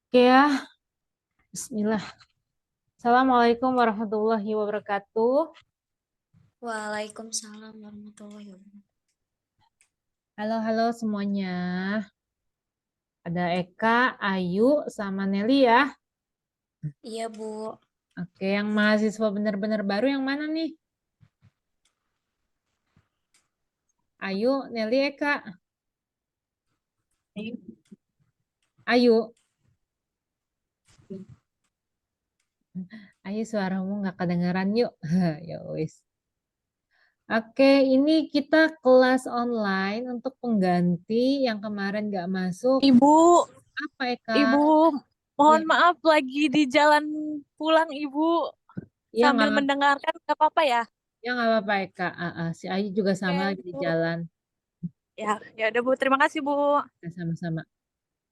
Oke ya, Bismillah. Assalamualaikum warahmatullahi wabarakatuh. Waalaikumsalam warahmatullahi wabarakatuh. Halo, halo semuanya. Ada Eka, Ayu, sama Nelly ya. Iya, Bu. Oke, yang mahasiswa benar-benar baru yang mana nih? Ayu, Nelly, Eka. Ayu. Ayu, suaramu nggak kedengeran yuk. Ya wis. Oke, ini kita kelas online untuk pengganti yang kemarin nggak masuk. Ibu, Apa Eka? Ibu, Ya, mohon maaf lagi di jalan pulang Ibu. ya Sambil nggak, mendengarkan nggak apa-apa ya? ya nggak apa-apa Eka. Si Ayu juga sama Oke, lagi di Bu. jalan. Ya, ya udah Bu. Terima kasih Bu. Ya, sama-sama.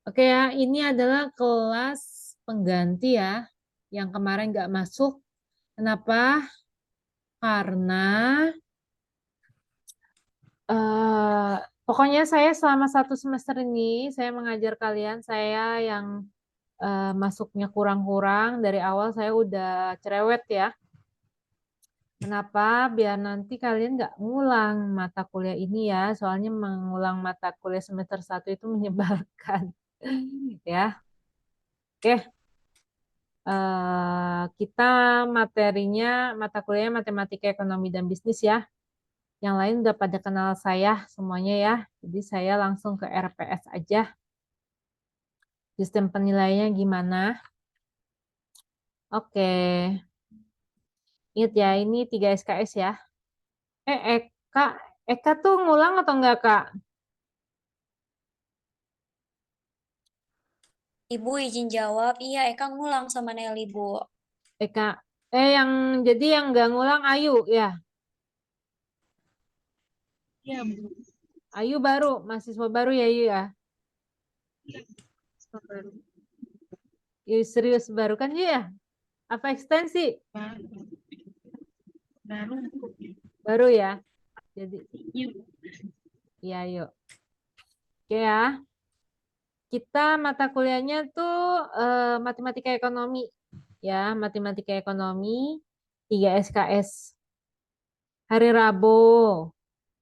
Oke ya, ini adalah kelas pengganti ya, yang kemarin nggak masuk. Kenapa? Karena eh, pokoknya saya selama 1 semester ini, saya mengajar kalian, saya yang masuknya kurang-kurang. Dari awal saya udah cerewet ya. Kenapa? Biar nanti kalian nggak ngulang mata kuliah ini ya, soalnya mengulang mata kuliah semester 1 itu menyebalkan. Ya, oke. Kita materinya mata kuliah matematika ekonomi dan bisnis ya. Yang lain udah pada kenal saya semuanya ya. Jadi saya langsung ke RPS aja. Sistem penilaiannya gimana? Oke. Ingat ya, ini 3 SKS ya. Eka, Eka tuh ngulang atau enggak Kak? Ibu izin jawab. Iya, Eka ngulang sama Nelly, Bu. Eka, yang jadi yang enggak ngulang Ayu ya. Iya, Bu. Ayu baru, mahasiswa baru ya Ayu ya. Ih, serius baru kan ya? Apa ekstensi? Baru. Baru ya. Jadi, iya yuk. Oke ya. Kita mata kuliahnya tuh matematika ekonomi ya, matematika ekonomi 3 SKS hari Rabu.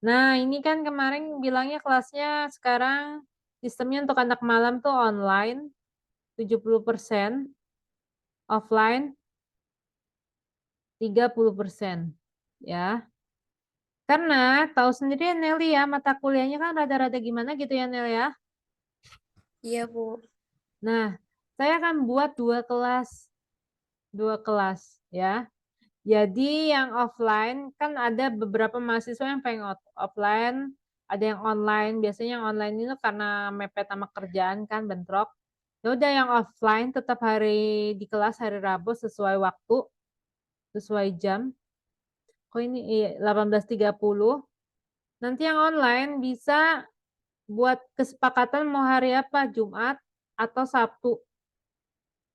Nah, ini kan kemarin bilangnya kelasnya sekarang sistemnya untuk anak malam tuh online 70%, offline 30%. Ya. Karena tahu sendiri ya Nelly ya, mata kuliahnya kan rada-rada gimana gitu ya Nelly ya. Iya, Bu. Nah, saya akan buat dua kelas ya. Jadi yang offline kan ada beberapa mahasiswa yang pengen offline, ada yang online. Biasanya yang online itu karena mepet sama kerjaan kan bentrok. Ya udah yang offline tetap hari di kelas hari Rabu sesuai waktu, sesuai jam. Kok ini 18.30. Nanti yang online bisa buat kesepakatan mau hari apa, Jumat atau Sabtu,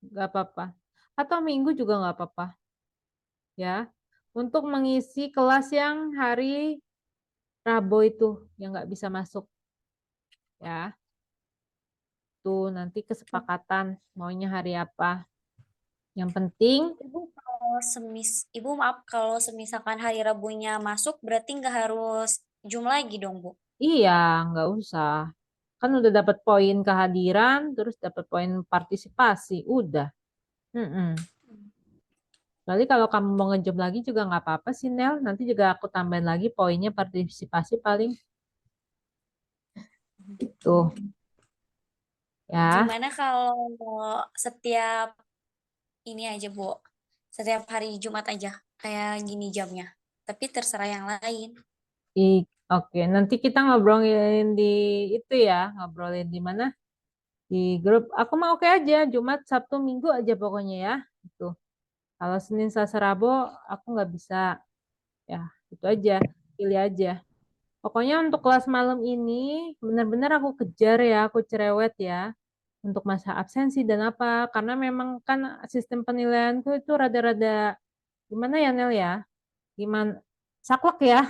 nggak apa-apa. Atau Minggu juga nggak apa-apa. Ya, untuk mengisi kelas yang hari Rabu itu yang nggak bisa masuk ya. Tuh nanti kesepakatan maunya hari apa. Yang penting Ibu maaf kalau semisalkan hari Rabunya masuk, berarti nggak harus Zoom lagi dong, Bu. iya nggak usah. Kan udah dapat poin kehadiran, terus dapat poin partisipasi, udah. Mm-mm. Kali kalau kamu mau ngejam lagi juga nggak apa-apa sih Nel. Nanti juga aku tambahin lagi poinnya partisipasi paling itu ya. Gimana kalau setiap ini aja, Bu? Setiap hari Jumat aja, kayak gini jamnya. Tapi terserah yang lain. Oke, nanti kita ngobrolin di itu ya, ngobrolin di mana? Di grup. Aku mau oke aja, Jumat, Sabtu, Minggu aja pokoknya ya. Itu. Kalau Senin, Selasa, Rabu, aku nggak bisa. Ya, itu aja. Pilih aja. Pokoknya untuk kelas malam ini, benar-benar aku kejar ya, aku cerewet ya. Untuk masa absensi dan apa. Karena memang kan sistem penilaian tuh itu rada-rada, gimana ya Nel ya? Gimana? Saklek ya.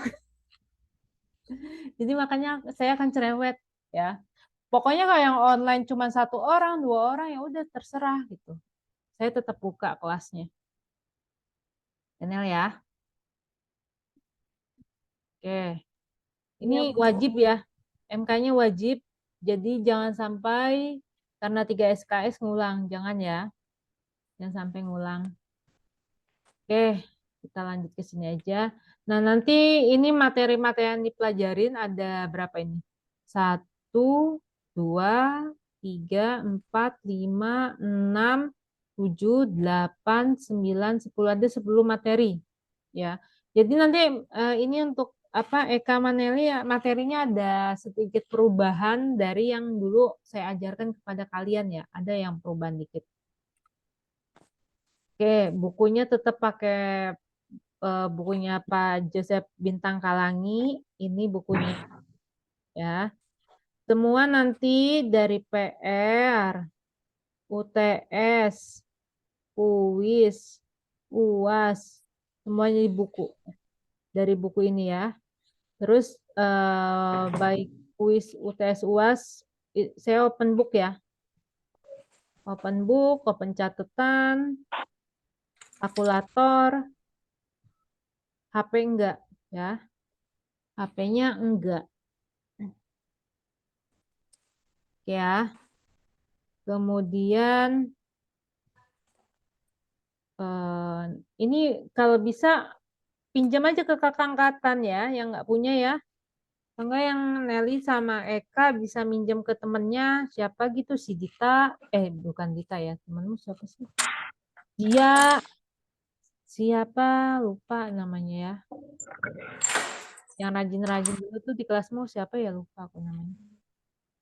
Jadi makanya saya akan cerewet ya. Pokoknya kalau yang online cuma 1 orang, 2 orang, ya udah terserah gitu. Saya tetap buka kelasnya. Daniel ya. Oke. Ini wajib ya. MK-nya wajib. Jadi jangan sampai karena 3 SKS ngulang. Jangan ya. Jangan sampai ngulang. Oke, kita lanjut ke sini aja. Nah, nanti ini materi-materi yang dipelajarin ada berapa ini? 1, 2, 3, 4, 5, 6, 7, 8, 9, 10. Ada 10 materi. Ya. Jadi nanti ini untuk apa Eka Maneli ya, materinya ada sedikit perubahan dari yang dulu saya ajarkan kepada kalian ya. Ada yang perubahan dikit. Oke, bukunya tetap pakai bukunya Pak Joseph Bintang Kalangi. Ini bukunya ya. Semua nanti dari PR, UTS, UWIS, UAS, semuanya di buku. Dari buku ini ya. Terus baik UWIS, UTS, UAS, saya open book ya. Open book, open catatan, kalkulator, HP enggak ya. HP-nya enggak. Ya. Kemudian ini kalau bisa pinjam aja ke kakak angkatan ya, yang nggak punya ya. Enggak yang Nelly sama Eka bisa minjem ke temennya siapa gitu si Dita, bukan Dita ya, temenmu siapa sih? Dia siapa lupa namanya ya. Yang rajin-rajin dulu tuh di kelasmu siapa ya lupa aku namanya.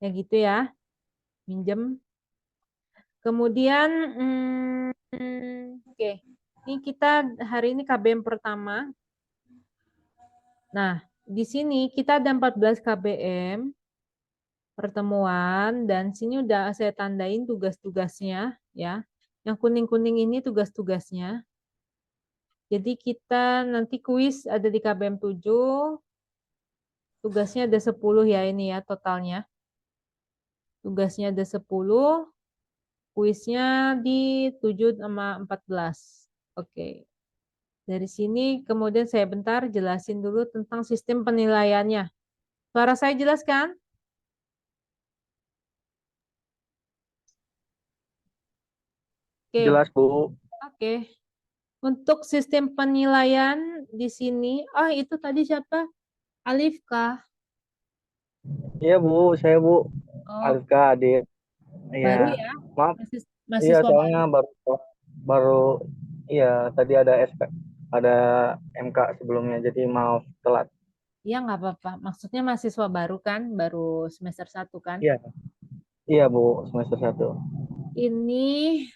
Ya gitu ya, minjem. Kemudian oke. Ini kita hari ini KBM pertama. Nah, di sini kita ada 14 KBM pertemuan dan sini udah saya tandain tugas-tugasnya ya. Yang kuning-kuning ini tugas-tugasnya. Jadi kita nanti kuis ada di KBM 7. Tugasnya ada 10 ya ini ya totalnya. Tugasnya ada 10. Kuisnya di 7 sama 14. Oke. Dari sini kemudian saya bentar jelasin dulu tentang sistem penilaiannya. Suara saya jelas kan? Oke. Jelas, Bu. Oke. Untuk sistem penilaian di sini, itu tadi siapa? Alif kah? Iya, Bu. Saya, Bu. Oh, Alika, Adit. baru Iya. ya? Maaf. Iya, Mahasiswa soalnya baru. baru iya, tadi ada ada MK sebelumnya, jadi maaf telat. Iya, nggak apa-apa. Maksudnya mahasiswa baru kan? Baru semester 1 kan? Iya. Iya, Bu, semester 1. Ini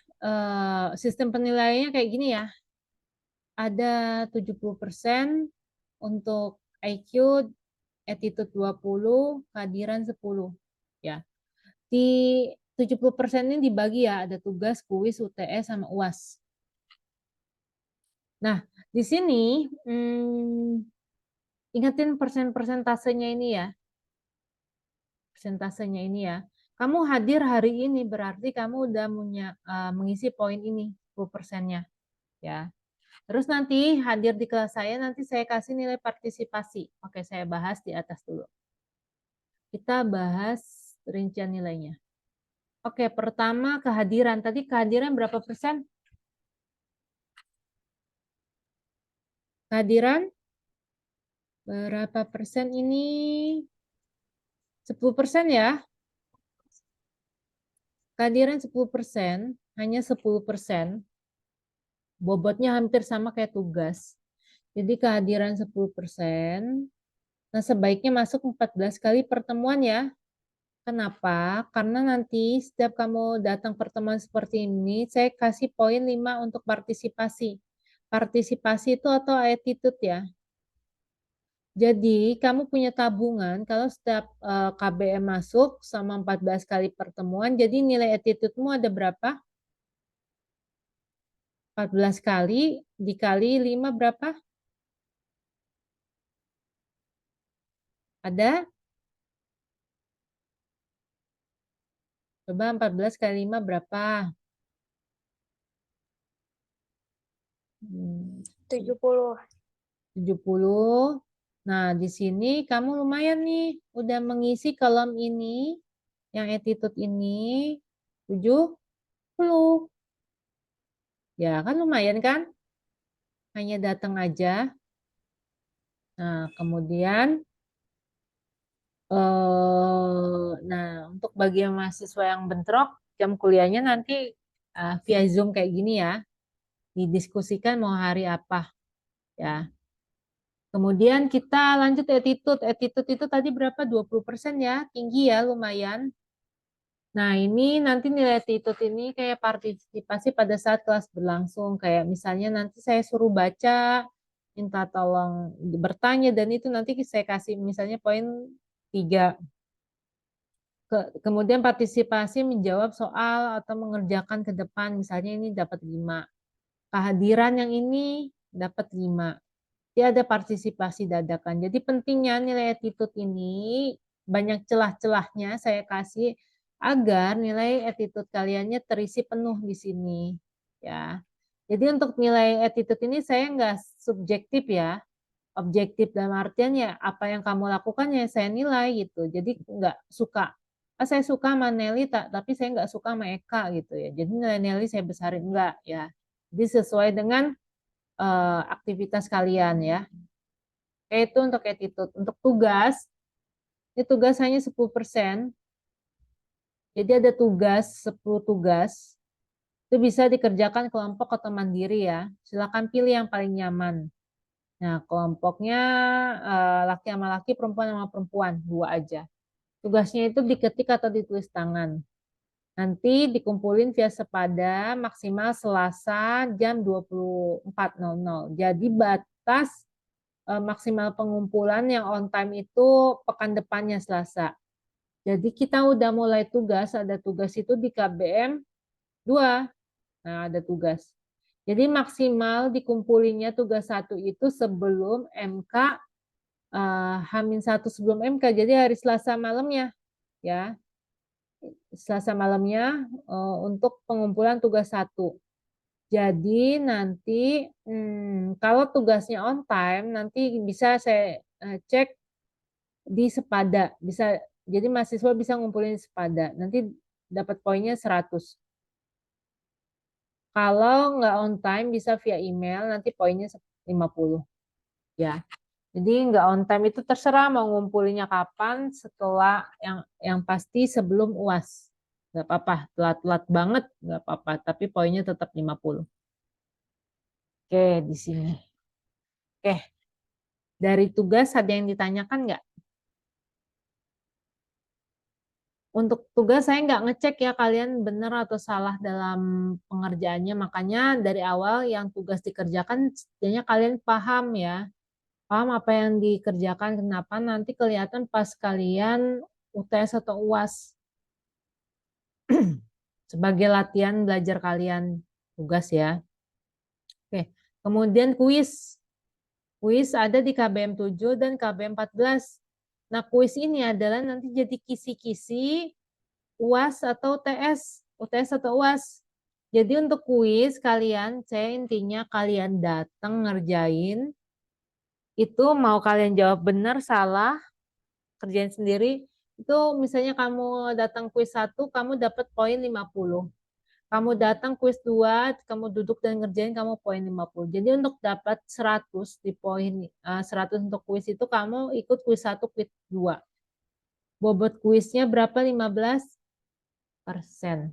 sistem penilaiannya kayak gini ya. Ada 70% untuk IQ, attitude 20, kehadiran 10. Ya. Di 70% ini dibagi ya, ada tugas, kuis, UTS, sama UAS. Nah, di sini ingetin persentasenya ini ya. Persentasenya ini ya. Kamu hadir hari ini berarti kamu udah mengisi poin ini 10%-nya ya. Terus nanti hadir di kelas saya nanti saya kasih nilai partisipasi. Oke, saya bahas di atas dulu. Kita bahas rincian nilainya. Oke, pertama kehadiran. Tadi kehadiran berapa persen? Kehadiran berapa persen ini? 10% ya. Kehadiran 10%, hanya 10%. Bobotnya hampir sama kayak tugas. Jadi kehadiran 10%. Nah, sebaiknya masuk 14 kali pertemuan ya. Kenapa? Karena nanti setiap kamu datang pertemuan seperti ini, saya kasih poin 5 untuk partisipasi. Partisipasi itu atau attitude ya. Jadi kamu punya tabungan kalau setiap KBM masuk sama 14 kali pertemuan, jadi nilai attitude-mu ada berapa? 14 kali dikali 5 berapa? Ada Coba 14 kali 5 berapa? 70. 70. Nah, di sini kamu lumayan nih, udah mengisi kolom ini, yang attitude ini, 70. Ya, kan lumayan kan? Hanya datang aja. Nah, kemudian, untuk bagi mahasiswa yang bentrok, jam kuliahnya nanti via Zoom kayak gini ya, didiskusikan mau hari apa, ya. Kemudian kita lanjut attitude. Attitude itu tadi berapa? 20% ya, tinggi ya, lumayan. Nah, ini nanti nilai attitude ini kayak partisipasi pada saat kelas berlangsung. Kayak misalnya nanti saya suruh baca, minta tolong bertanya, dan itu nanti saya kasih misalnya poin 3. Kemudian partisipasi menjawab soal atau mengerjakan ke depan, misalnya ini dapat 5. Kehadiran yang ini dapat 5. Dia ada partisipasi dadakan. Jadi pentingnya nilai attitude ini banyak celah-celahnya saya kasih agar nilai attitude kaliannya terisi penuh di sini, ya. Jadi untuk nilai attitude ini saya nggak subjektif ya, objektif dalam artian ya apa yang kamu lakukan ya saya nilai gitu. Jadi nggak suka, saya suka sama Nelly tapi saya nggak suka sama Eka gitu ya. Jadi nilai Nelly saya besarin enggak ya. Jadi sesuai dengan aktivitas kalian ya. Itu untuk attitude. Untuk tugas, ini tugas hanya 10%. Jadi ada tugas, 10 tugas. Itu bisa dikerjakan kelompok atau mandiri ya. Silakan pilih yang paling nyaman. Nah, kelompoknya laki sama laki, perempuan sama perempuan, 2 aja. Tugasnya itu diketik atau ditulis tangan. Nanti dikumpulin via Sepada maksimal Selasa jam 24.00. Jadi batas maksimal pengumpulan yang on time itu pekan depannya Selasa. Jadi kita udah mulai tugas, ada tugas itu di KBM 2. Nah, ada tugas. Jadi maksimal dikumpulinnya tugas 1 itu sebelum MK, H-1 sebelum MK. Jadi hari Selasa malamnya, ya. Selasa malamnya untuk pengumpulan tugas 1. Jadi nanti kalau tugasnya on time, nanti bisa saya cek di Sepada. Jadi mahasiswa bisa ngumpulin di Sepada. Nanti dapat poinnya 100. Kalau nggak on time bisa via email, nanti poinnya 50. Ya. Jadi nggak on time itu terserah mau ngumpulinnya kapan, setelah yang pasti sebelum UAS. Nggak apa-apa, telat-telat banget nggak apa-apa, tapi poinnya tetap 50. Oke, di sini. Oke, dari tugas ada yang ditanyakan nggak? Untuk tugas saya nggak ngecek ya kalian benar atau salah dalam pengerjaannya, makanya dari awal yang tugas dikerjakan setidaknya kalian paham ya. Paham apa yang dikerjakan, kenapa nanti kelihatan pas kalian UTS atau UAS. Sebagai latihan belajar kalian tugas ya. Oke, kemudian kuis. Kuis ada di KBM 7 dan KBM 14. Nah, kuis ini adalah nanti jadi kisi-kisi UAS atau UTS atau UAS. Jadi untuk kuis kalian, saya intinya kalian datang ngerjain, itu mau kalian jawab benar, salah, kerjain sendiri, itu misalnya kamu datang kuis 1, kamu dapat poin 50. Kamu datang kuis 2, kamu duduk dan ngerjain, kamu poin 50. Jadi untuk dapat 100 di poin 100 untuk kuis itu kamu ikut kuis 1, kuis 2. Bobot kuisnya berapa? 15%.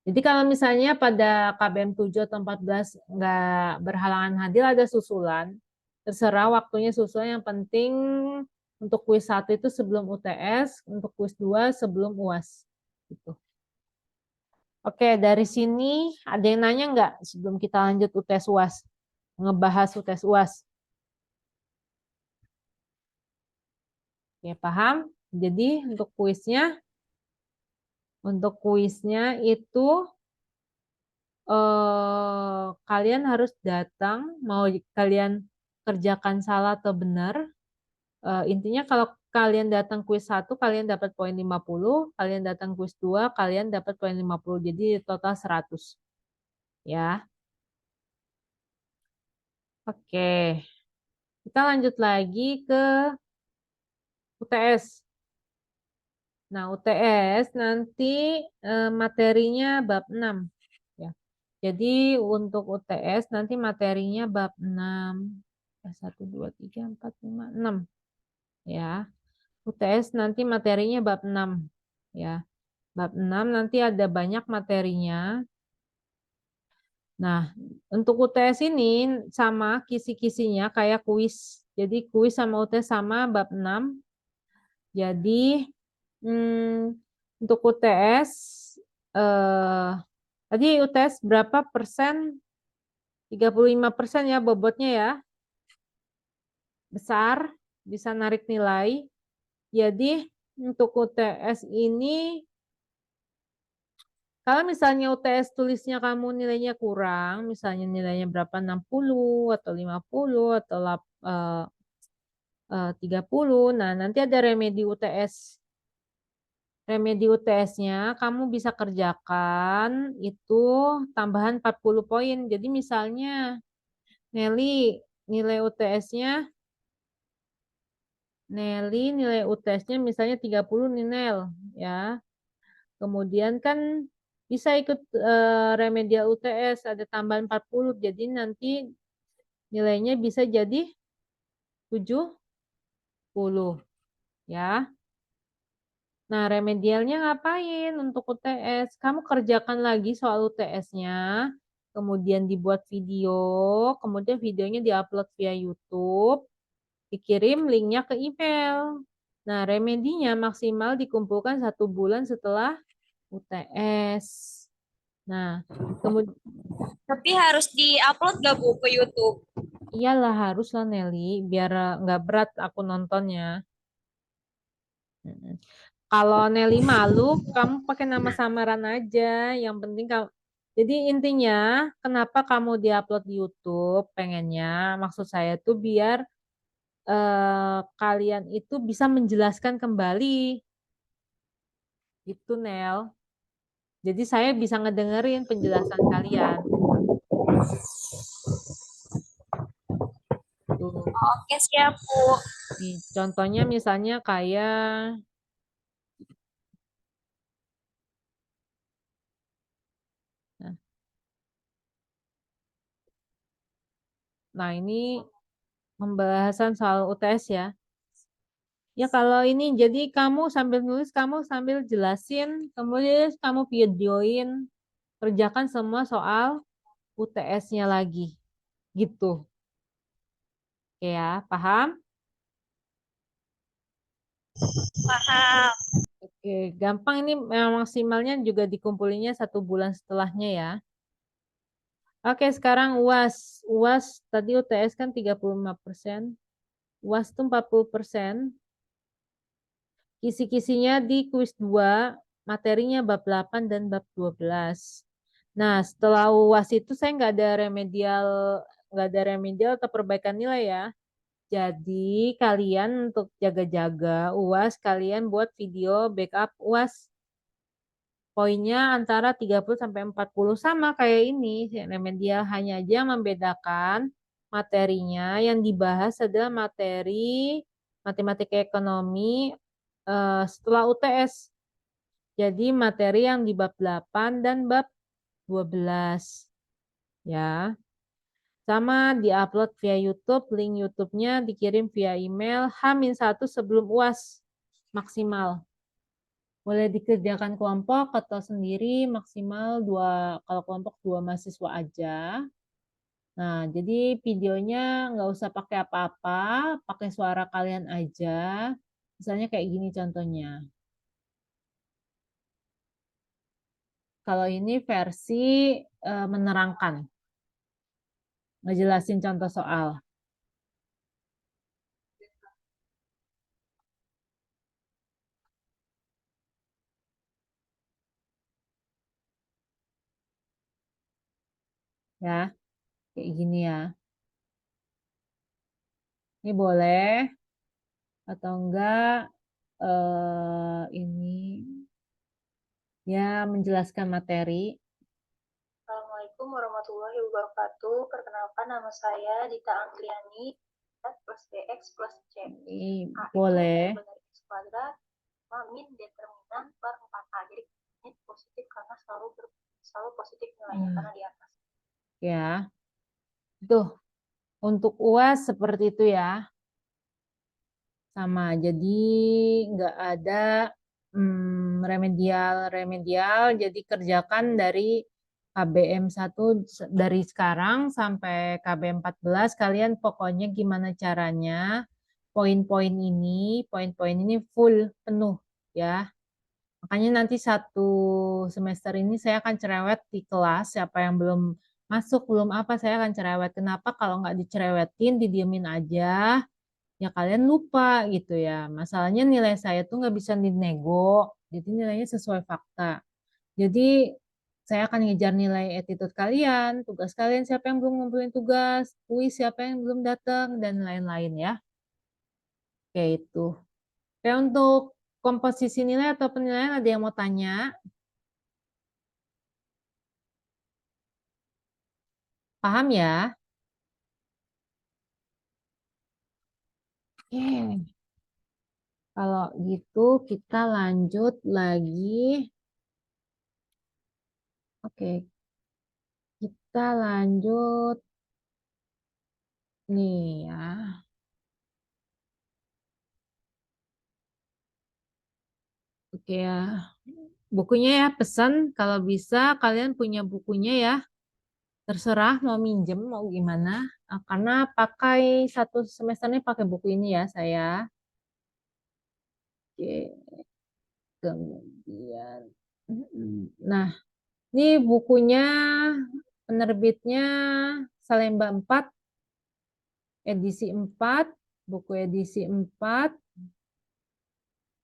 Jadi kalau misalnya pada KBM 7 atau 14 nggak berhalangan hadir ada susulan, terserah waktunya susulan, yang penting untuk kuis 1 itu sebelum UTS, untuk kuis 2 sebelum UAS. Gitu. Oke, dari sini ada yang nanya nggak sebelum kita lanjut UTS UAS? Ngebahas UTS UAS. Oke, paham? Jadi untuk kuisnya itu kalian harus datang, mau kalian kerjakan salah atau benar. Intinya kalau kalian datang kuis 1, kalian dapat poin 50, kalian datang kuis 2, kalian dapat poin 50. Jadi total 100. Ya. Oke. Kita lanjut lagi ke UTS. Nah, UTS nanti materinya bab 6. Ya. Jadi untuk UTS nanti materinya bab 6. 1, 2, 3, 4, 5, 6. Ya. UTS nanti materinya bab 6. Ya. Bab 6 nanti ada banyak materinya. Nah, untuk UTS ini sama kisi-kisinya kayak kuis. Jadi kuis sama UTS sama bab 6. Jadi untuk UTS tadi UTS berapa persen? 35% ya bobotnya ya. Besar, bisa narik nilai. Jadi untuk UTS ini kalau misalnya UTS tulisnya kamu nilainya kurang, misalnya nilainya berapa 60 atau 50 atau 30, nah nanti ada remedi UTS. Remedi UTS-nya kamu bisa kerjakan itu tambahan 40 poin. Jadi misalnya Nelly nilai UTS-nya misalnya 30 nih Nel ya. Kemudian kan bisa ikut remedial UTS ada tambahan 40. Jadi nanti nilainya bisa jadi 70 ya. Nah, remedialnya ngapain untuk UTS? Kamu kerjakan lagi soal UTS-nya, kemudian dibuat video, kemudian videonya diupload via YouTube, dikirim linknya ke email. Nah, remedinya maksimal dikumpulkan 1 bulan setelah UTS. Nah, kemudian Tapi harus di-upload gak Bu ke YouTube? iyalah harus lah Nelly, biar nggak berat aku nontonnya. Kalau Nelly malu, kamu pakai nama samaran aja. Yang penting kamu. Jadi intinya, kenapa kamu diupload di YouTube? Pengennya, maksud saya tuh biar kalian itu bisa menjelaskan kembali. Itu Nel. Jadi saya bisa ngedengerin penjelasan kalian. Tuh. Oke, siap Bu. Nih, contohnya misalnya kayak nah ini pembahasan soal UTS ya. Ya kalau ini jadi kamu sambil nulis, kamu sambil jelasin, kemudian kamu videoin, kerjakan semua soal UTS-nya lagi. Gitu. Oke ya, paham? Paham. Oke, gampang ini memang maksimalnya juga dikumpulinya 1 bulan setelahnya ya. Oke, sekarang UAS. UAS tadi UTS kan 35%. UAS itu 40%. Kisi-kisinya di kuis 2, materinya bab 8 dan bab 12. Nah, setelah UAS itu saya nggak ada remedial atau perbaikan nilai ya. Jadi kalian untuk jaga-jaga UAS, kalian buat video backup UAS. Poinnya antara 30 sampai 40 sama kayak ini. Remedial hanya aja membedakan materinya yang dibahas adalah materi matematika ekonomi setelah UTS. Jadi materi yang di bab 8 dan bab 12. Ya. Sama diupload via YouTube, link YouTube-nya dikirim via email H-1 sebelum UAS maksimal. Boleh dikerjakan kelompok atau sendiri maksimal 2, kalau kelompok 2 mahasiswa aja. Nah, jadi videonya nggak usah pakai apa-apa, pakai suara kalian aja. Misalnya kayak gini contohnya. Kalau ini versi menerangkan, ngejelasin contoh soal. Ya, kayak gini ya. Ini boleh atau enggak ini ya menjelaskan materi. Assalamualaikum warahmatullahi wabarakatuh. Perkenalkan, nama saya Dita Anggriani, plus BX plus C. Ini A boleh. itu dari X kuadrat, min determinan per 4A. Jadi ini positif karena selalu positif nilainya karena di atas. Ya. Tuh. Untuk UAS seperti itu ya. Sama. Jadi nggak ada remedial. Jadi kerjakan dari KBM 1 dari sekarang sampai KBM 14. Kalian pokoknya gimana caranya poin-poin ini full penuh ya. Makanya nanti 1 semester ini saya akan cerewet di kelas. Siapa yang belum masuk, belum apa, saya akan cerewet. Kenapa? Kalau nggak dicerewetin, didiemin aja, ya kalian lupa gitu ya. Masalahnya nilai saya tuh nggak bisa dinego. Jadi nilainya sesuai fakta. Jadi saya akan ngejar nilai attitude kalian, tugas kalian siapa yang belum ngumpulin tugas, kuis siapa yang belum datang, dan lain-lain ya. Oke itu. Oke untuk komposisi nilai atau penilaian ada yang mau tanya? Paham ya? Oke. Kalau gitu kita lanjut lagi. Oke. Kita lanjut nih ya. Oke ya. Bukunya ya pesan kalau bisa kalian punya bukunya ya. Terserah mau minjem mau gimana. Karena pakai 1 semesternya pakai buku ini ya saya. Oke. Kemudian. Nah, ini bukunya penerbitnya Salemba 4 edisi 4, buku edisi 4.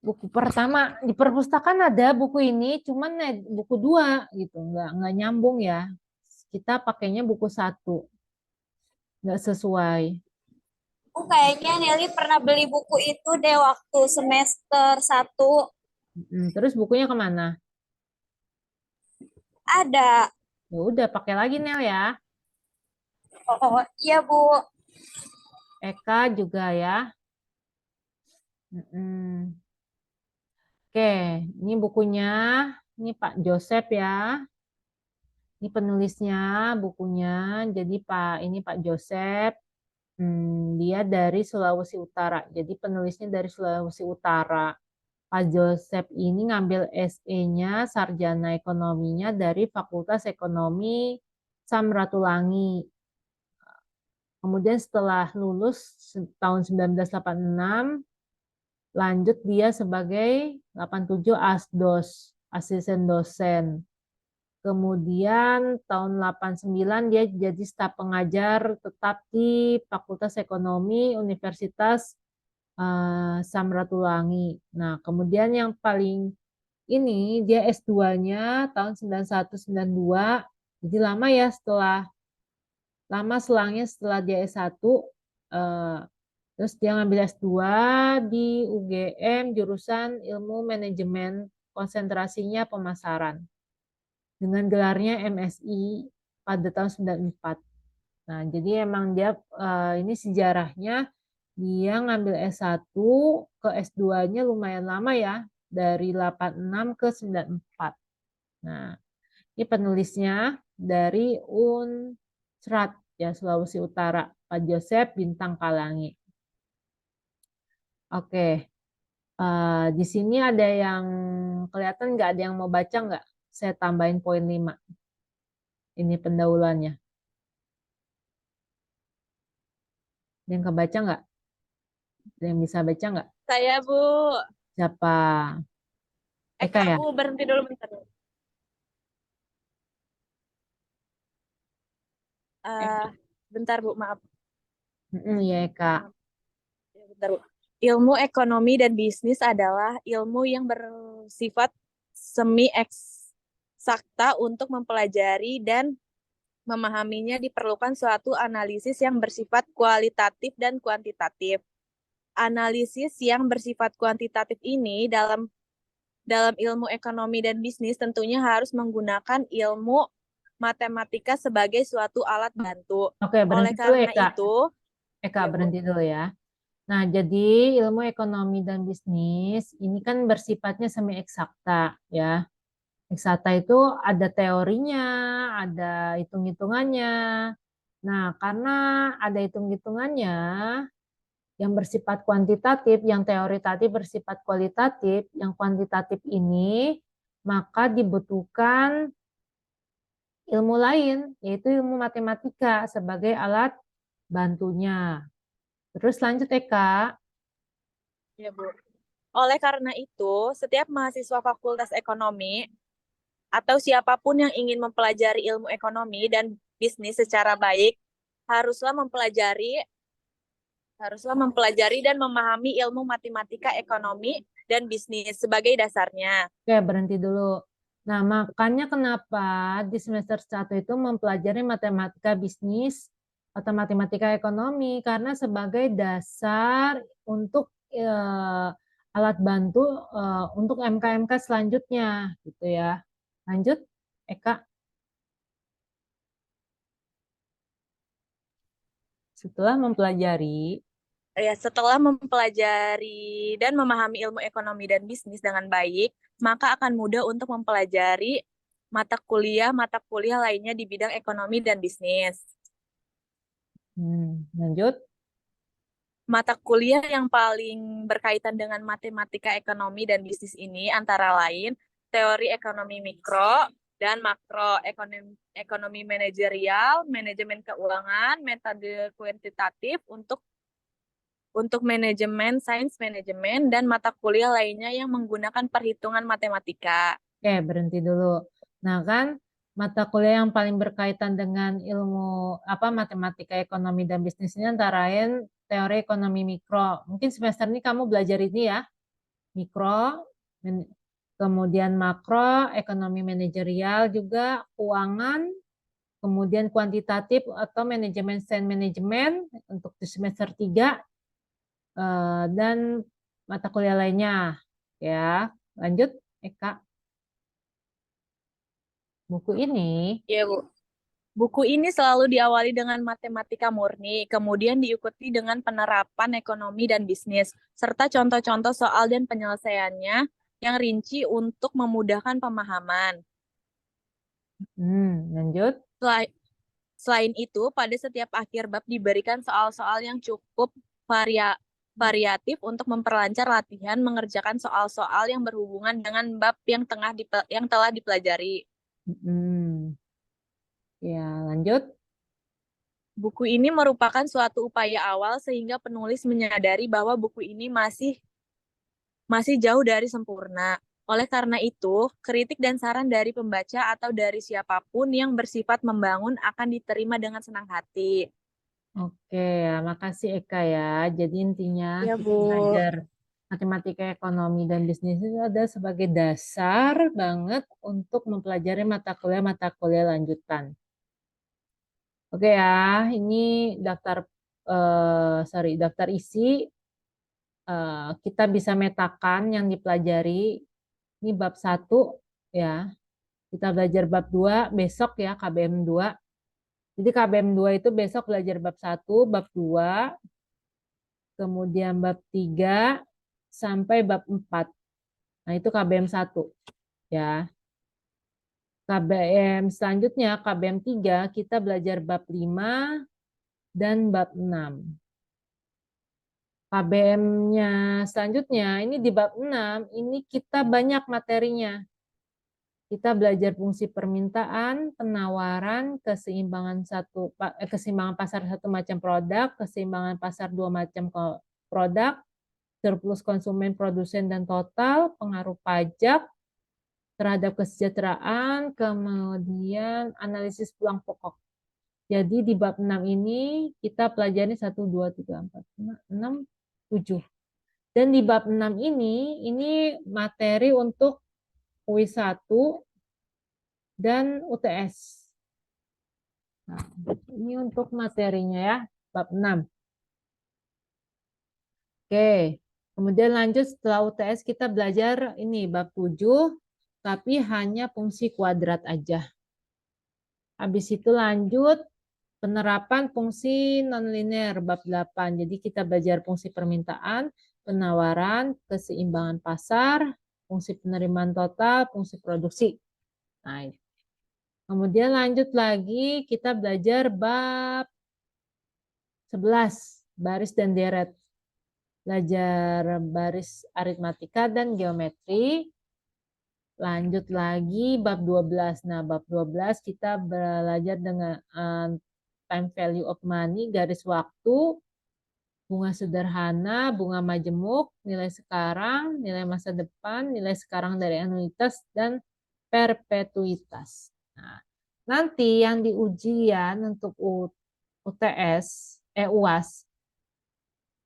Buku pertama di perpustakaan ada buku ini, cuman buku 2 gitu, nggak nyambung ya. Kita pakainya buku 1. Nggak sesuai. Kayaknya Nelly pernah beli buku itu deh waktu semester 1. Terus bukunya kemana? Ada. Ya udah pakai lagi Nel ya. Oh iya Bu. Eka juga ya. Oke, ini bukunya. Ini Pak Joseph ya. Ini penulisnya bukunya. Jadi ini Pak Joseph. Dia dari Sulawesi Utara. Jadi penulisnya dari Sulawesi Utara. Pak Joseph ini ngambil SE-nya, sarjana ekonominya dari Fakultas Ekonomi Samratulangi. Kemudian setelah lulus tahun 1986, lanjut dia sebagai 87 ASDOS, asisten dosen. Kemudian tahun 89 dia jadi staf pengajar tetap di Fakultas Ekonomi Universitas Samratulangi. Nah, kemudian yang paling ini dia S2-nya tahun 91-92. Jadi lama ya selangnya setelah dia S1 terus dia ngambil S2 di UGM jurusan Ilmu Manajemen, konsentrasinya pemasaran. Dengan gelarnya MSI pada tahun 94. Nah, jadi emang dia ini sejarahnya dia ngambil S1 ke S2-nya lumayan lama ya, dari 86 ke 94. Nah, ini penulisnya dari Unsrat ya Sulawesi Utara, Pak Joseph Bintang Kalangi. Oke. Di sini ada yang kelihatan nggak? Ada yang mau baca nggak? Saya tambahin poin 5. Ini pendahuluannya. Ada yang kebaca nggak? Ada yang bisa baca nggak? Saya Bu. Siapa? Eka ya? Bu, berhenti dulu bentar. Bentar Bu, maaf. Ya Eka. Bentar Bu. Ilmu ekonomi dan bisnis adalah ilmu yang bersifat semi eksakta. Untuk mempelajari dan memahaminya diperlukan suatu analisis yang bersifat kualitatif dan kuantitatif. analisis yang bersifat kuantitatif ini dalam ilmu ekonomi dan bisnis tentunya harus menggunakan ilmu matematika sebagai suatu alat bantu. Oke, Oleh berhenti dulu karena Eka. itu, Eka, ya, Bu. berhenti dulu ya. Nah, jadi ilmu ekonomi dan bisnis ini kan bersifatnya semi eksakta ya. Eksakta itu ada teorinya, ada hitung-hitungannya. Nah, karena ada hitung-hitungannya yang bersifat kuantitatif, yang teori tadi bersifat kualitatif, yang kuantitatif ini maka dibutuhkan ilmu lain, yaitu ilmu matematika sebagai alat bantunya. Terus lanjut Eka. Ya, Bu. Oleh karena itu, setiap mahasiswa Fakultas Ekonomi atau siapapun yang ingin mempelajari ilmu ekonomi dan bisnis secara baik haruslah mempelajari dan memahami ilmu matematika ekonomi dan bisnis sebagai dasarnya. Oke, berhenti dulu. Nah, makanya kenapa di semester 1 itu mempelajari matematika bisnis atau matematika ekonomi, karena sebagai dasar untuk alat bantu untuk MK-MK selanjutnya, gitu ya. Lanjut, Eka. Setelah mempelajari, Ya, setelah mempelajari dan memahami ilmu ekonomi dan bisnis dengan baik, maka akan mudah untuk mempelajari mata kuliah lainnya di bidang ekonomi dan bisnis. lanjut. Mata kuliah yang paling berkaitan dengan matematika ekonomi dan bisnis ini antara lain teori ekonomi mikro dan makro, ekonomi manajerial, manajemen keuangan, metode kuantitatif untuk manajemen, sains manajemen, dan mata kuliah lainnya yang menggunakan perhitungan matematika. Oke, berhenti dulu. Nah, kan mata kuliah yang paling berkaitan dengan ilmu matematika ekonomi dan bisnis ini antara lain teori ekonomi mikro. Mungkin semester ini kamu belajar ini ya. Mikro, kemudian makro, ekonomi manajerial juga, keuangan, kemudian kuantitatif atau manajemen sains manajemen untuk di semester 3 dan mata kuliah lainnya. Ya, lanjut Eka. Buku ini Ya, Bu. Buku ini selalu diawali dengan matematika murni, kemudian diikuti dengan penerapan ekonomi dan bisnis, serta contoh-contoh soal dan penyelesaiannya yang rinci untuk memudahkan pemahaman. lanjut. Selain itu, pada setiap akhir bab diberikan soal-soal yang cukup variatif untuk memperlancar latihan mengerjakan soal-soal yang berhubungan dengan bab yang telah dipelajari. Ya, lanjut. Buku ini merupakan suatu upaya awal sehingga penulis menyadari bahwa buku ini masih jauh dari sempurna. Oleh karena itu, kritik dan saran dari pembaca atau dari siapapun yang bersifat membangun akan diterima dengan senang hati. Oke, ya, makasih Eka ya. Jadi intinya Ya, kita Bu. belajar matematika ekonomi dan bisnis itu ada sebagai dasar banget untuk mempelajari mata kuliah lanjutan. Oke ya, ini daftar isi. Kita bisa metakan yang dipelajari. Ini bab 1 ya. Kita belajar bab 2 besok ya, KBM 2. Jadi KBM 2 itu besok belajar bab 1, bab 2, kemudian bab 3 sampai bab 4. Nah, itu KBM 1 ya. KBM selanjutnya, KBM 3, kita belajar bab 5 dan bab 6. KBM-nya selanjutnya, ini di bab 6, ini kita banyak materinya. Kita belajar fungsi permintaan, penawaran, keseimbangan pasar satu macam produk, keseimbangan pasar dua macam produk, surplus konsumen, produsen, dan total, pengaruh pajak terhadap kesejahteraan, kemudian analisis peluang pokok. Jadi di bab 6 ini kita pelajari 1, 2, 3, 4, 5, 6, 7. Dan di bab 6 ini materi untuk UI 1 dan UTS. Nah, ini untuk materinya ya, bab 6. Oke. Kemudian lanjut setelah UTS kita belajar ini bab 7, tapi hanya fungsi kuadrat aja. Habis itu lanjut penerapan fungsi nonlinear bab 8. Jadi kita belajar fungsi permintaan, penawaran, keseimbangan pasar, fungsi penerimaan total, fungsi produksi. Nah, kemudian lanjut lagi kita belajar bab 11, baris dan deret. Belajar baris aritmatika dan geometri. Lanjut lagi bab 12. Nah, bab 12 kita belajar dengan time value of money, garis waktu, bunga sederhana, bunga majemuk, nilai sekarang, nilai masa depan, nilai sekarang dari anuitas, dan perpetuitas. Nah, nanti yang di ujian untuk UTS, UAS.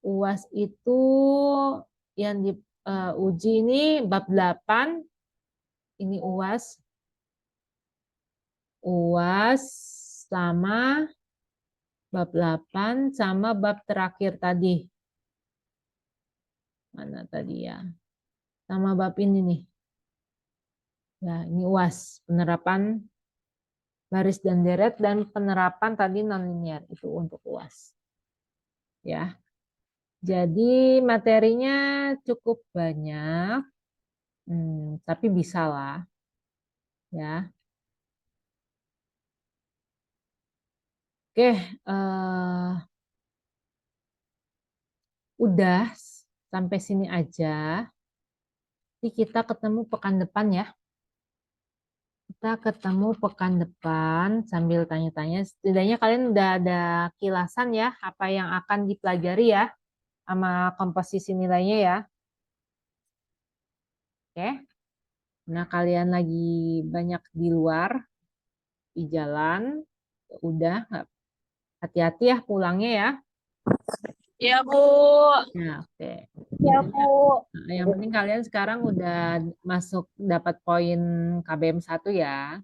UAS itu yang diuji ini bab 8. Ini UAS. UAS sama bab 8 sama bab terakhir tadi. Mana tadi ya? Sama bab ini nih. Ya, ini UAS, penerapan baris dan deret dan penerapan tadi nonlinear itu untuk UAS. Ya. Jadi materinya cukup banyak. Tapi bisa lah. Ya. Oke, udah sampai sini aja. Nanti kita ketemu pekan depan ya. Kita ketemu pekan depan sambil tanya-tanya. Setidaknya kalian udah ada kilasan ya, apa yang akan dipelajari ya, sama komposisi nilainya ya. Oke. Nah, kalian lagi banyak di luar, di jalan. Udah, hati-hati ya pulangnya ya. Ya, Bu. Nah, oke. Ya, Bu. Nah, yang penting kalian sekarang udah masuk dapat poin KBM 1 ya.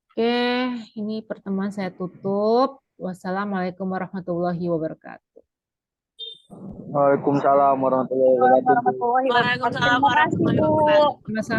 Oke, ini pertemuan saya tutup. Wassalamualaikum warahmatullahi wabarakatuh. Waalaikumsalam warahmatullahi wabarakatuh. Waalaikumsalam warahmatullahi wabarakatuh. Sama-sama.